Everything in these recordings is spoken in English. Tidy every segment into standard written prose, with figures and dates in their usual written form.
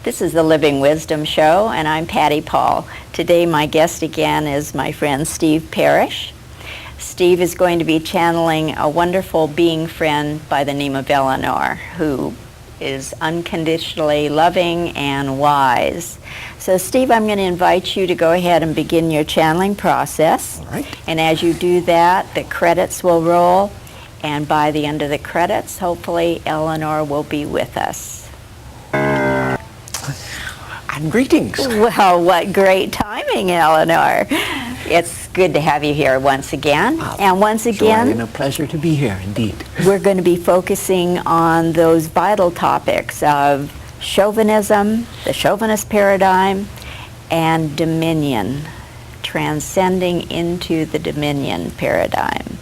This is the Living Wisdom Show, and I'm Patty Paul. Today my guest again is my friend Steve Parrish. Steve is going to be channeling a wonderful being friend by the name of Elanor, who is unconditionally loving and wise. So Steve, I'm going to invite you to go ahead and begin your channeling process. All right. And as you do that, the credits will roll, and by the end of the credits, hopefully Elanor will be with us. And greetings. Well, what great timing, Elanor. It's good to have you here once again. And once again, joy and a pleasure to be here, indeed. We're going to be focusing on those vital topics of chauvinism, the chauvinist paradigm, and dominion, transcending into the dominion paradigm.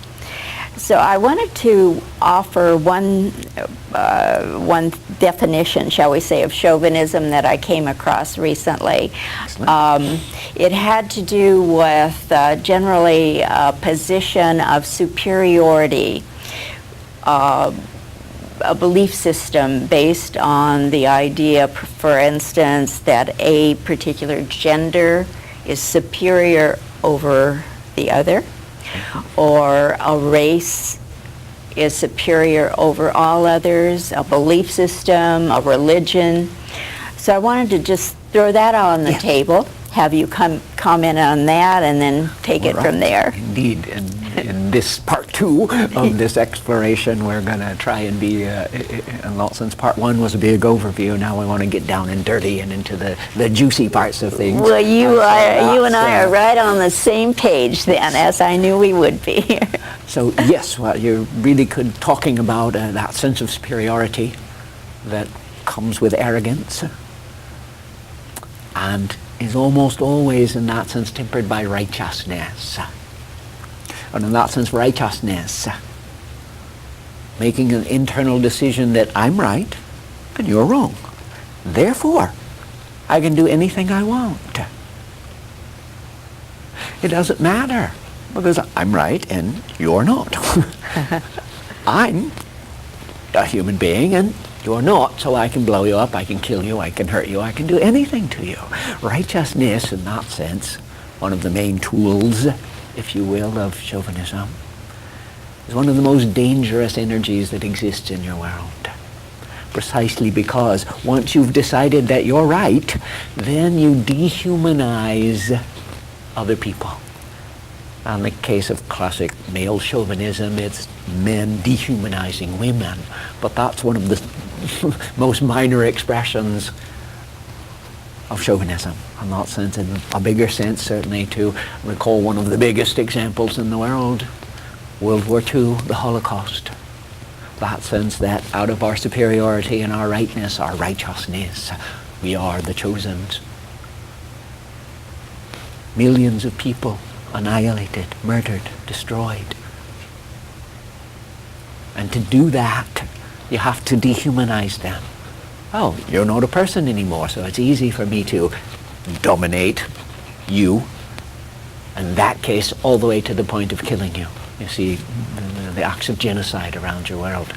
So I wanted to offer one definition, shall we say, of chauvinism that I came across recently. It had to do with generally a position of superiority, a belief system based on the idea, for instance, that a particular gender is superior over the other, or a race is superior over all others, a belief system, a religion. So I wanted to just throw that on the table, have you comment on that, and then take it from there. Indeed. And in this part two of this exploration, we're going to try and be, in lot since part one was a big overview, now we want to get down and dirty and into the juicy parts of things. Well, you and I are right on the same page then, as I knew we would be. So yes, well, you're really talking about that sense of superiority that comes with arrogance and is almost always in that sense tempered by righteousness. And in that sense, righteousness, making an internal decision that I'm right and you're wrong. Therefore, I can do anything I want. It doesn't matter because I'm right and you're not. I'm a human being and you're not, so I can blow you up, I can kill you, I can hurt you, I can do anything to you. Righteousness, in that sense, one of the main tools, if you will, of chauvinism, is one of the most dangerous energies that exists in your world. Precisely because once you've decided that you're right, then you dehumanize other people. In the case of classic male chauvinism, it's men dehumanizing women. But that's one of the most minor expressions of chauvinism. In that sense, in a bigger sense, certainly, to recall one of the biggest examples in the world, World War II, the Holocaust. That sense that out of our superiority and our rightness, our righteousness, we are the chosen. Millions of people annihilated, murdered, destroyed. And to do that, you have to dehumanize them. Oh, you're not a person anymore, so it's easy for me to dominate you, in that case, all the way to the point of killing you. You see the acts of genocide around your world,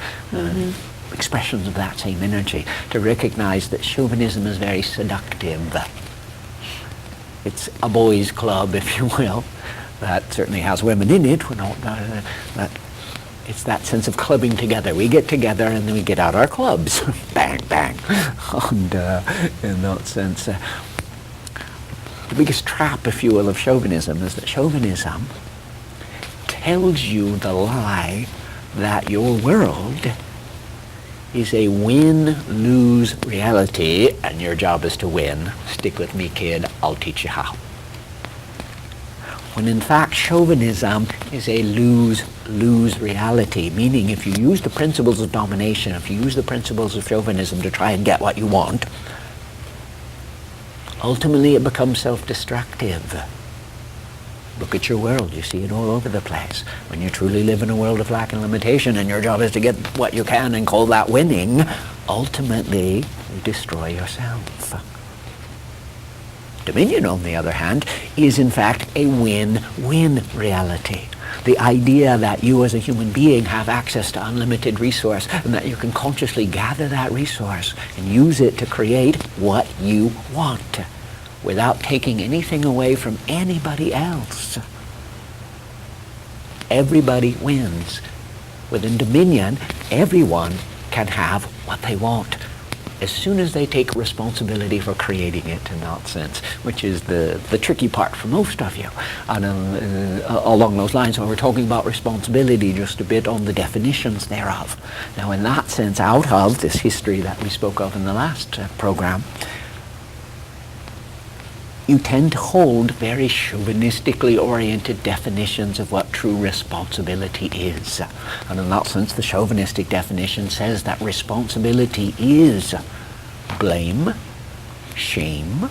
expressions of that same energy, to recognize that chauvinism is very seductive. It's a boys' club, if you will, that certainly has women in it. It's that sense of clubbing together. We get together and then we get out our clubs. Bang, bang. And in that sense, the biggest trap, if you will, of chauvinism is that chauvinism tells you the lie that your world is a win-lose reality and your job is to win. Stick with me, kid. I'll teach you how. When in fact chauvinism is a lose-lose reality, meaning if you use the principles of domination, if you use the principles of chauvinism to try and get what you want, ultimately it becomes self-destructive. Look at your world, you see it all over the place. When you truly live in a world of lack and limitation and your job is to get what you can and call that winning, ultimately you destroy yourself. Dominion, on the other hand, is in fact a win-win reality. The idea that you as a human being have access to unlimited resource and that you can consciously gather that resource and use it to create what you want without taking anything away from anybody else. Everybody wins. Within Dominion, everyone can have what they want as soon as they take responsibility for creating it in that sense, which is the tricky part for most of you. And along those lines, when we're talking about responsibility, just a bit on the definitions thereof. Now, in that sense, out of this history that we spoke of in the last program, you tend to hold very chauvinistically oriented definitions of what true responsibility is. And in that sense, the chauvinistic definition says that responsibility is blame, shame,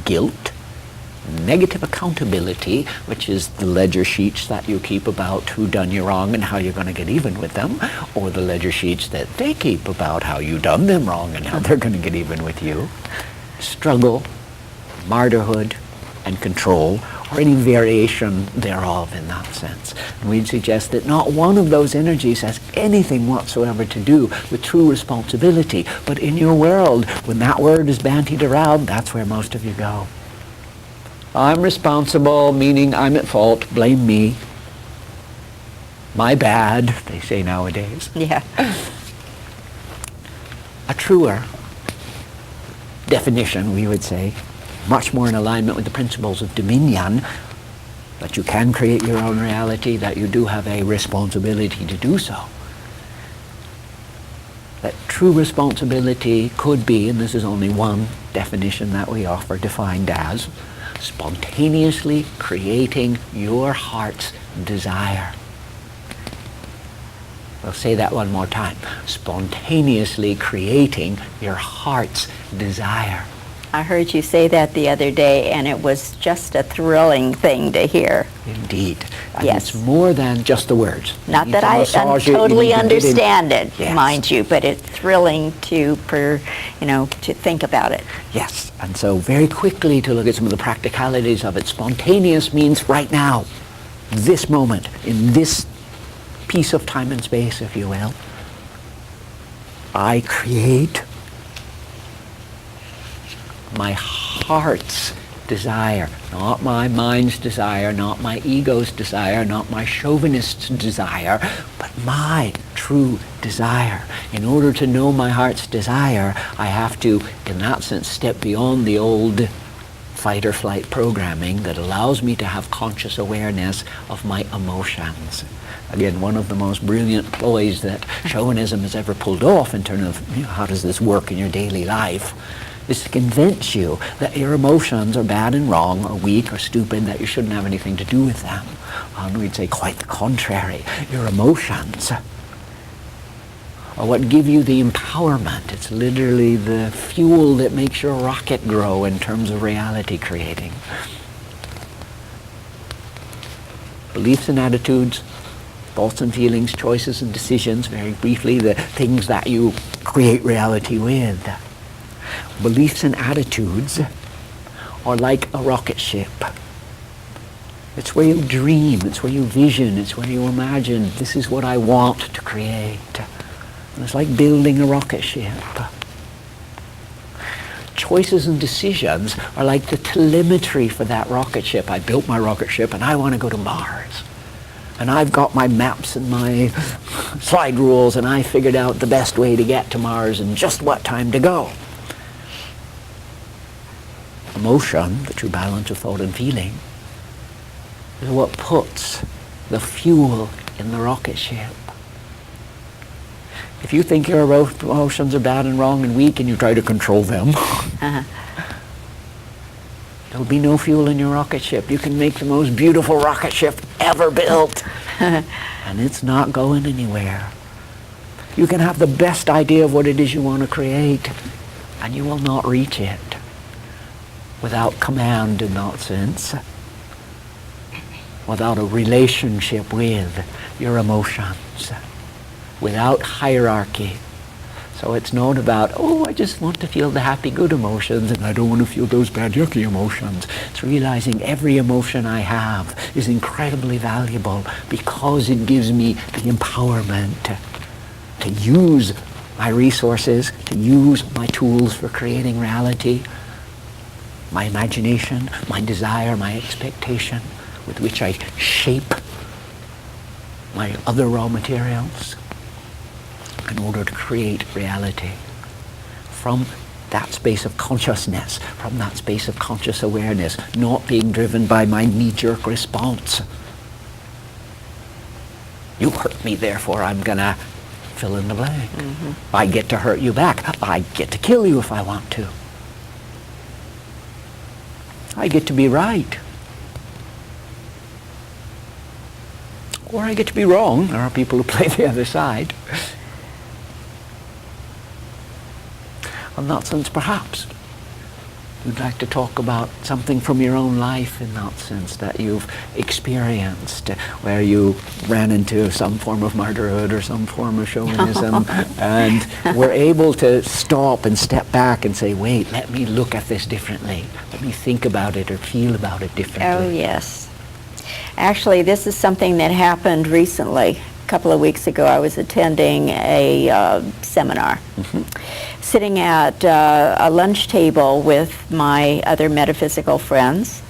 guilt, negative accountability, which is the ledger sheets that you keep about who done you wrong and how you're going to get even with them, or the ledger sheets that they keep about how you done them wrong and how they're going to get even with you. Struggle, martyrhood, and control, or any variation thereof in that sense. And we'd suggest that not one of those energies has anything whatsoever to do with true responsibility. But in your world, when that word is bandied around, that's where most of you go. I'm responsible, meaning I'm at fault, blame me. My bad, they say nowadays. Yeah. A truer definition, we would say, much more in alignment with the principles of dominion, that you can create your own reality, that you do have a responsibility to do so. That true responsibility could be, and this is only one definition that we offer, defined as spontaneously creating your heart's desire. I'll say that one more time. Spontaneously creating your heart's desire. I heard you say that the other day, and it was just a thrilling thing to hear. Indeed. And Yes. it's more than just the words. Not You that need to I massage it, you totally need to get in- understand it, Yes. mind you, but it's thrilling to think about it. Yes, and so very quickly to look at some of the practicalities of it. Spontaneous means right now, this moment, in this piece of time and space, if you will. I create my heart's desire, not my mind's desire, not my ego's desire, not my chauvinist's desire, but my true desire. In order to know my heart's desire, I have to, in that sense, step beyond the old fight or flight programming that allows me to have conscious awareness of my emotions. Again, one of the most brilliant ploys that Chauvinism has ever pulled off in terms of how does this work in your daily life is to convince you that your emotions are bad and wrong or weak or stupid, that you shouldn't have anything to do with them. And we'd say quite the contrary. Your emotions are what give you the empowerment. It's literally the fuel that makes your rocket grow in terms of reality creating. Beliefs and attitudes, thoughts and feelings, choices and decisions, very briefly, the things that you create reality with. Beliefs and attitudes are like a rocket ship. It's where you dream, it's where you vision, it's where you imagine, this is what I want to create. And it's like building a rocket ship. Choices and decisions are like the telemetry for that rocket ship. I built my rocket ship and I want to go to Mars. And I've got my maps and my slide rules and I figured out the best way to get to Mars and just what time to go. Emotion, the true balance of thought and feeling, is what puts the fuel in the rocket ship. If you think your emotions are bad and wrong and weak and you try to control them, there'll be no fuel in your rocket ship. You can make the most beautiful rocket ship ever built, and it's not going anywhere. You can have the best idea of what it is you want to create, and you will not reach it without command in that sense, without a relationship with your emotions, without hierarchy. So it's not about, oh, I just want to feel the happy, good emotions, and I don't want to feel those bad, yucky emotions. It's realizing every emotion I have is incredibly valuable because it gives me the empowerment to use my resources, to use my tools for creating reality, my imagination, my desire, my expectation, with which I shape my other raw materials in order to create reality from that space of consciousness, from that space of conscious awareness, not being driven by my knee-jerk response. You hurt me, therefore I'm gonna fill in the blank. I get to hurt you back. I get to kill you if I want to. I get to be right. Or I get to be wrong. There are people who play the other side. In that sense, perhaps you'd like to talk about something from your own life in that sense that you've experienced, where you ran into some form of martyrhood or some form of chauvinism and were able to stop and step back and say, wait, let me look at this differently. Let me think about it or feel about it differently. Oh, yes. Actually, this is something that happened recently. A couple of weeks ago, I was attending a seminar, sitting at a lunch table with my other metaphysical friends.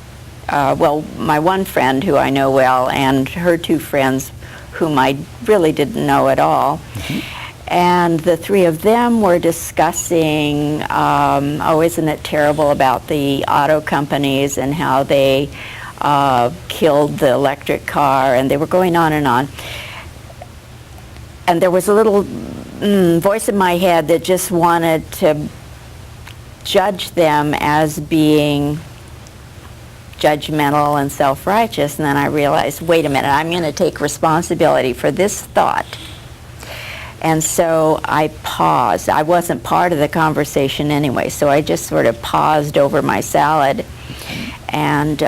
Well, my one friend who I know well and her two friends whom I really didn't know at all. And the three of them were discussing, oh, isn't it terrible about the auto companies and how they killed the electric car, and they were going on and on. And there was a little voice in my head that just wanted to judge them as being judgmental and self-righteous. And then I realized, wait a minute, I'm going to take responsibility for this thought. And so I paused. I wasn't part of the conversation anyway, so I just sort of paused over my salad and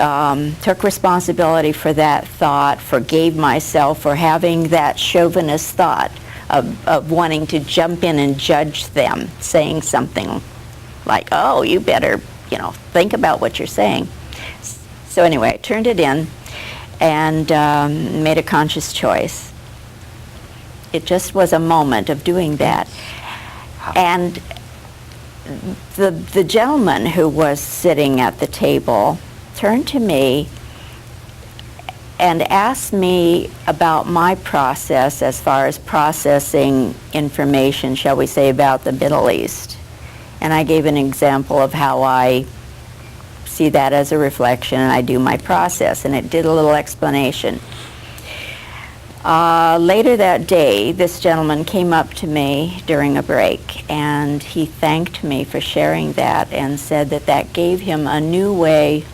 took responsibility for that thought, forgave myself for having that chauvinist thought of wanting to jump in and judge them, saying something like, oh, you better, think about what you're saying. So anyway, I turned it in and made a conscious choice. It just was a moment of doing that. And the gentleman who was sitting at the table turned to me and asked me about my process as far as processing information, shall we say, about the Middle East. And I gave an example of how I see that as a reflection and I do my process, and it did a little explanation. Later that day, this gentleman came up to me during a break, and he thanked me for sharing that and said that that gave him a new way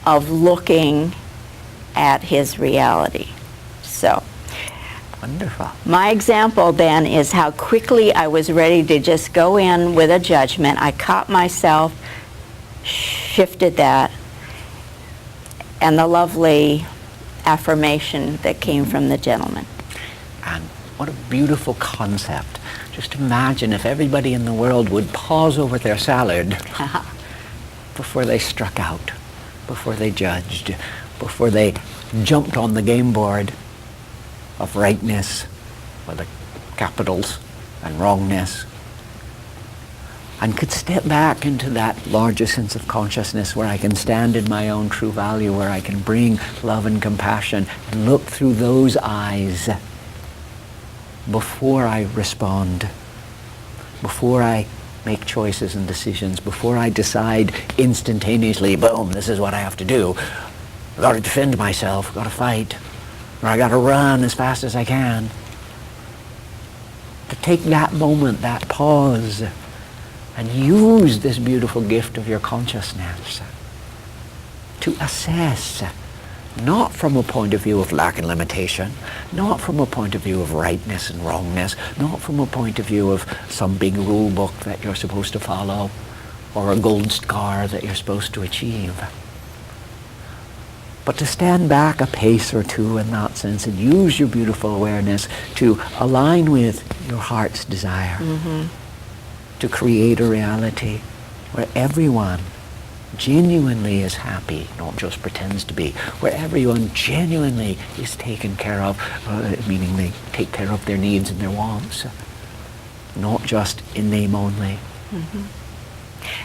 of looking at his reality. So, wonderful. My example then is how quickly I was ready to just go in with a judgment. I caught myself, shifted that, and the lovely affirmation that came from the gentleman. And what a beautiful concept. Just imagine if everybody in the world would pause over their salad before they struck out, before they judged, before they jumped on the game board of rightness with the capitals and wrongness, and could step back into that larger sense of consciousness where I can stand in my own true value, where I can bring love and compassion and look through those eyes before I respond, before I make choices and decisions, before I decide instantaneously, boom, this is what I have to do. I've got to defend myself, I've got to fight, or I've got to run as fast as I can. To take that moment, that pause, and use this beautiful gift of your consciousness to assess, not from a point of view of lack and limitation, not from a point of view of rightness and wrongness, not from a point of view of some big rule book that you're supposed to follow or a gold star that you're supposed to achieve, but to stand back a pace or two in that sense and use your beautiful awareness to align with your heart's desire, to create a reality where everyone genuinely is happy, not just pretends to be, where everyone genuinely is taken care of, meaning they take care of their needs and their wants, not just in name only.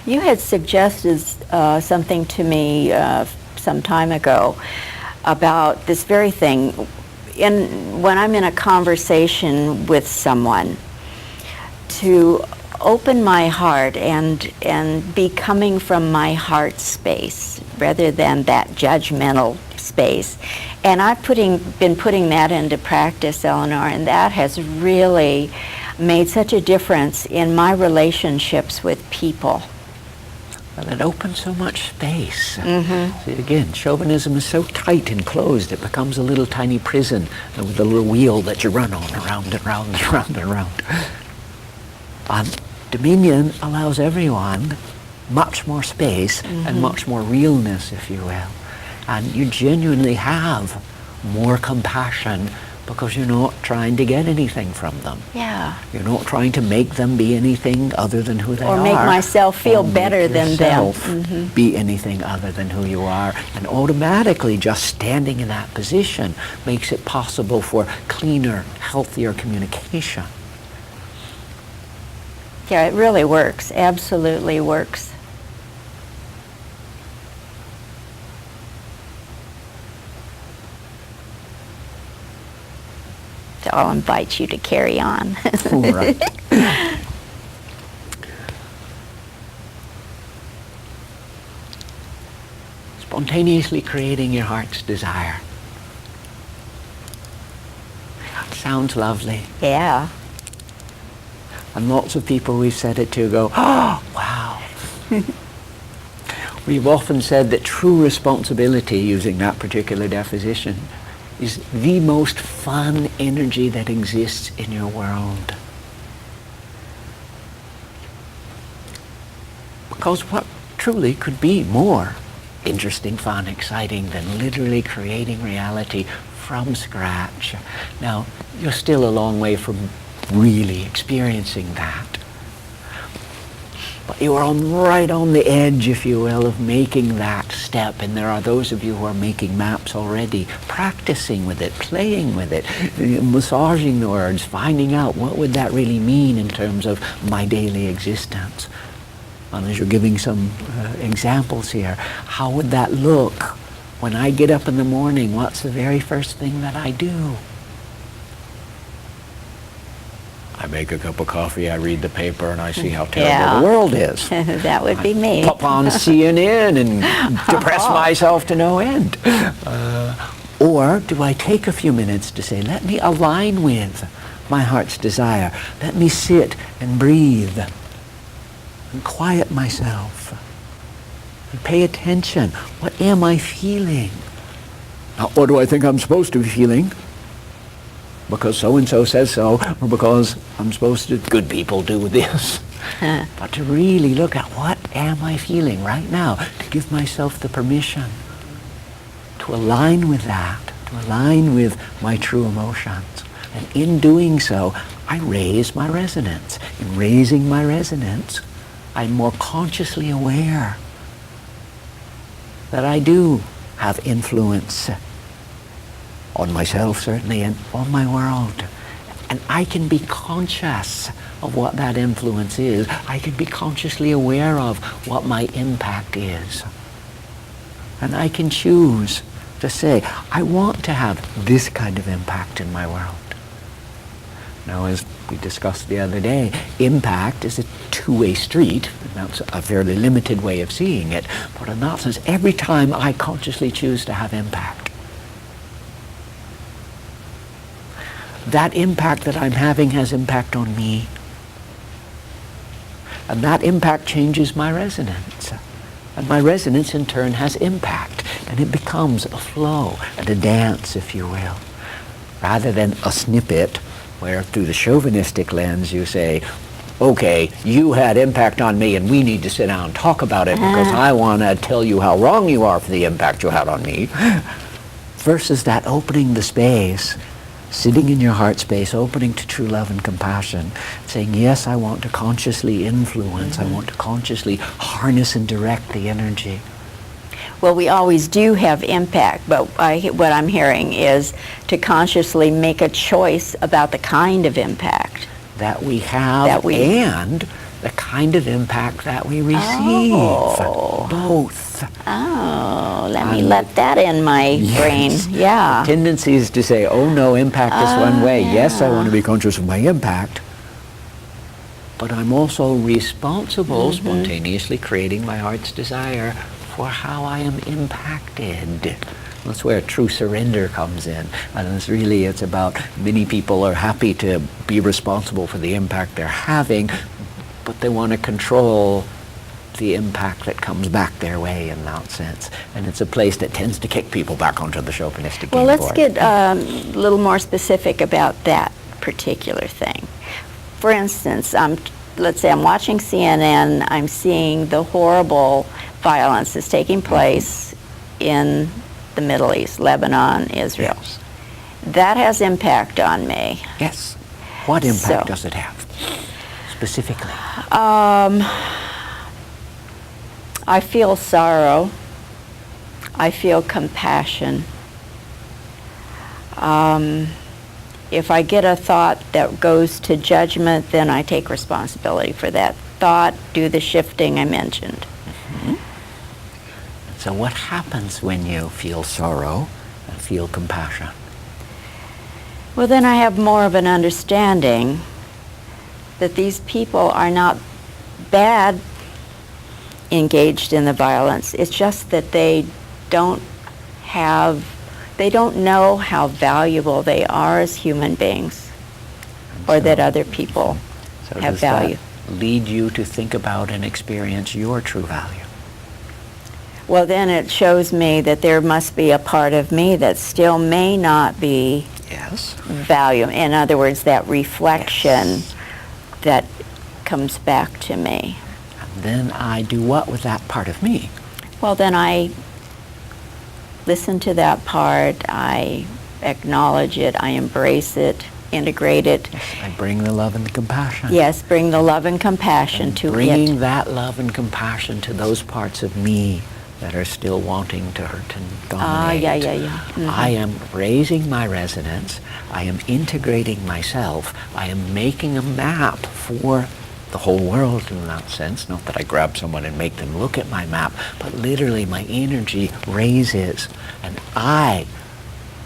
You had suggested something to me some time ago about this very thing. When I'm in a conversation with someone, to open my heart and be coming from my heart space rather than that judgmental space. And I've been putting that into practice, Elanor, and that has really made such a difference in my relationships with people. Well, it opens so much space. See, again, chauvinism is so tight and closed, it becomes a little tiny prison with a little wheel that you run on, around and round and round and round. Dominion allows everyone much more space and much more realness, if you will. And you genuinely have more compassion because you're not trying to get anything from them. Yeah. You're not trying to make them be anything other than who they are. Or make myself feel better than them. Be anything other than who you are. And automatically just standing in that position makes it possible for cleaner, healthier communication. Yeah, it really works. Absolutely works. So I'll invite you to carry on. All right. Spontaneously creating your heart's desire. Sounds lovely. Yeah. And lots of people we've said it to go, oh, wow. We've often said that true responsibility, using that particular definition, is the most fun energy that exists in your world. Because what truly could be more interesting, fun, exciting than literally creating reality from scratch? Now, you're still a long way from really experiencing that. But you are right on the edge, if you will, of making that step. And there are those of you who are making maps already, practicing with it, playing with it, massaging the words, finding out what would that really mean in terms of my daily existence. And as you're giving some examples here, how would that look when I get up in the morning? What's the very first thing that I do? I make a cup of coffee, I read the paper, and I see how terrible the world is. That would be me. Pop on CNN and depress myself to no end. Or do I take a few minutes to say, let me align with my heart's desire. Let me sit and breathe and quiet myself and pay attention. What am I feeling? Not what do I think I'm supposed to be feeling? Because so-and-so says so, or because I'm supposed to, good people do this. But to really look at what am I feeling right now, to give myself the permission to align with that, to align with my true emotions. And in doing so, I raise my resonance. In raising my resonance, I'm more consciously aware that I do have influence on myself, certainly, and on my world. And I can be conscious of what that influence is. I can be consciously aware of what my impact is. And I can choose to say, I want to have this kind of impact in my world. Now, as we discussed the other day, impact is a two-way street. And that's a fairly limited way of seeing it. But in that sense, every time I consciously choose to have impact, that impact that I'm having has impact on me. And that impact changes my resonance. And my resonance in turn has impact. And it becomes a flow and a dance, if you will. Rather than a snippet where through the chauvinistic lens you say, okay, you had impact on me and we need to sit down and talk about it because I want to tell you how wrong you are for the impact you had on me, versus that opening the space, sitting in your heart space, opening to true love and compassion, saying, yes, I want to consciously influence, I want to consciously harness and direct the energy. Well, we always do have impact, but what I'm hearing is to consciously make a choice about the kind of impact that we have and the kind of impact that we receive. Both. Oh, let that in my brain. Yeah. The tendency is to say, oh no, impact is one way. Yeah. Yes, I want to be conscious of my impact, but I'm also responsible, spontaneously creating my heart's desire for how I am impacted. That's where true surrender comes in. And it's about many people are happy to be responsible for the impact they're having, but they want to control the impact that comes back their way in that sense. And it's a place that tends to kick people back onto the chauvinistic game board. Well, let's get a little more specific about that particular thing. For instance, let's say I'm watching CNN, I'm seeing the horrible violence that's taking place in the Middle East, Lebanon, Israel. Yes. That has impact on me. Yes. What impact does it have, specifically? I feel sorrow. I feel compassion. If I get a thought that goes to judgment, then I take responsibility for that thought, do the shifting I mentioned. So what happens when you feel sorrow and feel compassion? Well, then I have more of an understanding that these people are not bad engaged in the violence. It's just that they don't know how valuable they are as human beings, or that other people have value. That lead you to think about and experience your true value? Well, then it shows me that there must be a part of me that still may not be value. In other words, that reflection that comes back to me. And then I do what with that part of me? Well, then I listen to that part, I acknowledge it, I embrace it, integrate it. Yes, I bring the love and the compassion. Yes, bring the love and compassion to it. Bringing that love and compassion to those parts of me that are still wanting to hurt and dominate. I am raising my resonance. I am integrating myself. I am making a map for the whole world in that sense. Not that I grab someone and make them look at my map, but literally my energy raises and I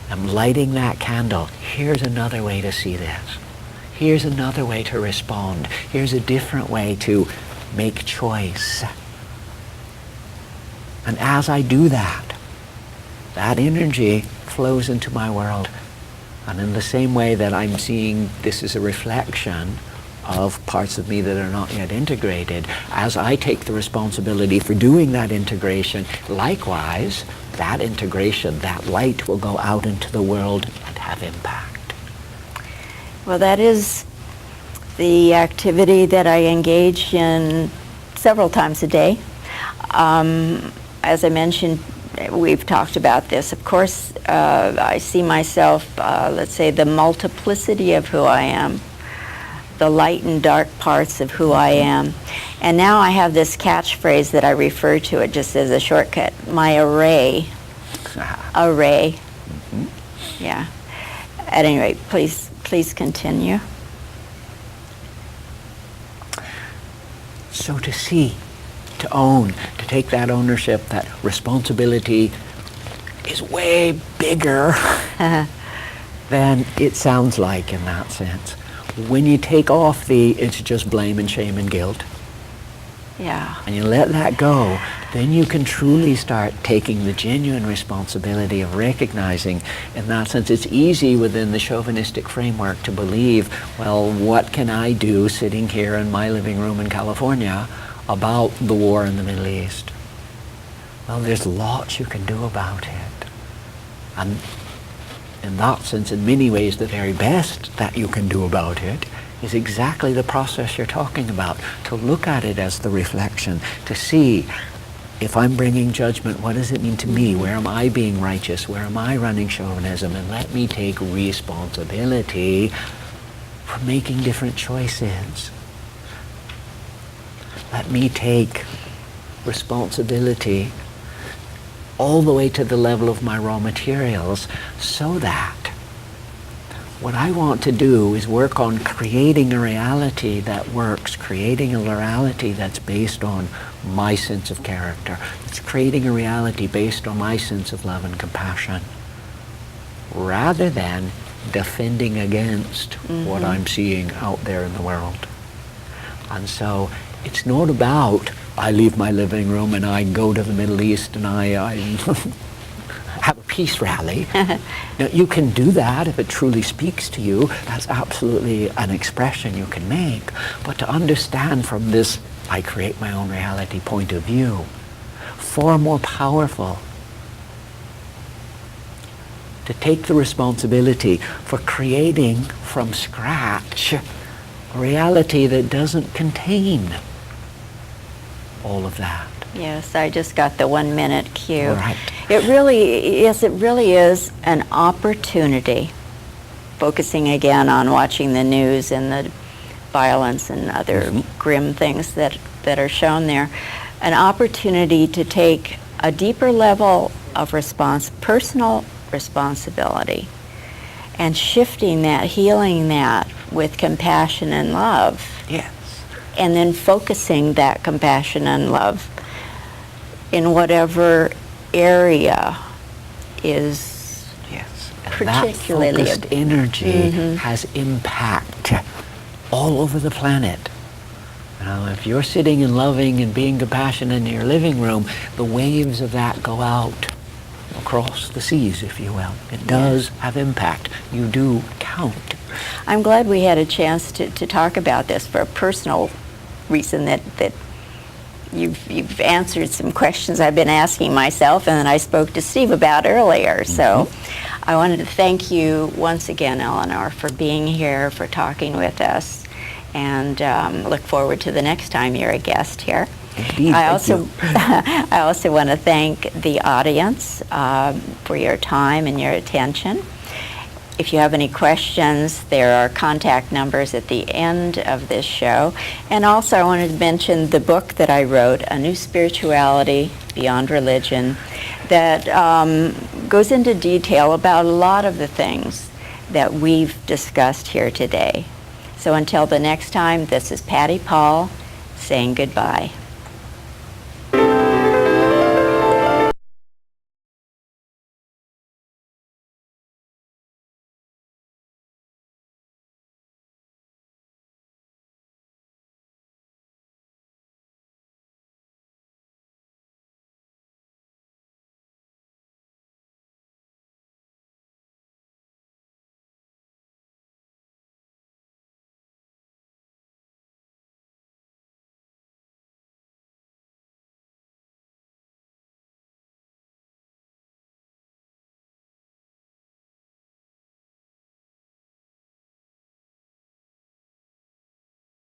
am lighting that candle. Here's another way to see this. Here's another way to respond. Here's a different way to make choice. And as I do that, that energy flows into my world. And in the same way that I'm seeing this is a reflection of parts of me that are not yet integrated, as I take the responsibility for doing that integration, likewise, that integration, that light will go out into the world and have impact. Well, that is the activity that I engage in several times a day. As I mentioned, we've talked about this. Of course, I see myself, let's say, the multiplicity of who I am, the light and dark parts of who I am. And now I have this catchphrase that I refer to it just as a shortcut, my array. Array. Yeah. At any rate, please continue. So to see, to own, to take that ownership, that responsibility is way bigger than it sounds like in that sense. When you take off it's just blame and shame and guilt, and you let that go, then you can truly start taking the genuine responsibility of recognizing, in that sense, it's easy within the chauvinistic framework to believe, well, what can I do sitting here in my living room in California about the war in the Middle East? Well, there's lots you can do about it. And in that sense, in many ways, the very best that you can do about it is exactly the process you're talking about. To look at it as the reflection, to see if I'm bringing judgment, what does it mean to me? Where am I being righteous? Where am I running chauvinism? And let me take responsibility for making different choices. Let me take responsibility all the way to the level of my raw materials, so that what I want to do is work on creating a reality that works, creating a reality that's based on my sense of character. It's creating a reality based on my sense of love and compassion, rather than defending against what I'm seeing out there in the world. And so it's not about, I leave my living room and I go to the Middle East and I have a peace rally. Now, you can do that if it truly speaks to you. That's absolutely an expression you can make. But to understand from this I create my own reality point of view, far more powerful to take the responsibility for creating from scratch a reality that doesn't contain all of that. Yes, I just got the 1 minute cue. Right. It really is an opportunity, focusing again on watching the news and the violence and other grim things that are shown there, an opportunity to take a deeper level of personal responsibility, and shifting that, healing that with compassion and love. Yes. And then focusing that compassion and love in whatever area is particularly. That focused energy has impact all over the planet. Now, if you're sitting and loving and being compassionate in your living room, the waves of that go out across the seas, if you will. It does have impact. You do count. I'm glad we had a chance to talk about this for a personal reason, that you've answered some questions I've been asking myself and that I spoke to Steve about earlier. So I wanted to thank you once again, Elanor, for being here, for talking with us, and look forward to the next time you're a guest here. Indeed, I also want to thank the audience for your time and your attention. If you have any questions, there are contact numbers at the end of this show. And also I wanted to mention the book that I wrote, A New Spirituality Beyond Religion, that goes into detail about a lot of the things that we've discussed here today. So until the next time, this is Patty Paul saying goodbye.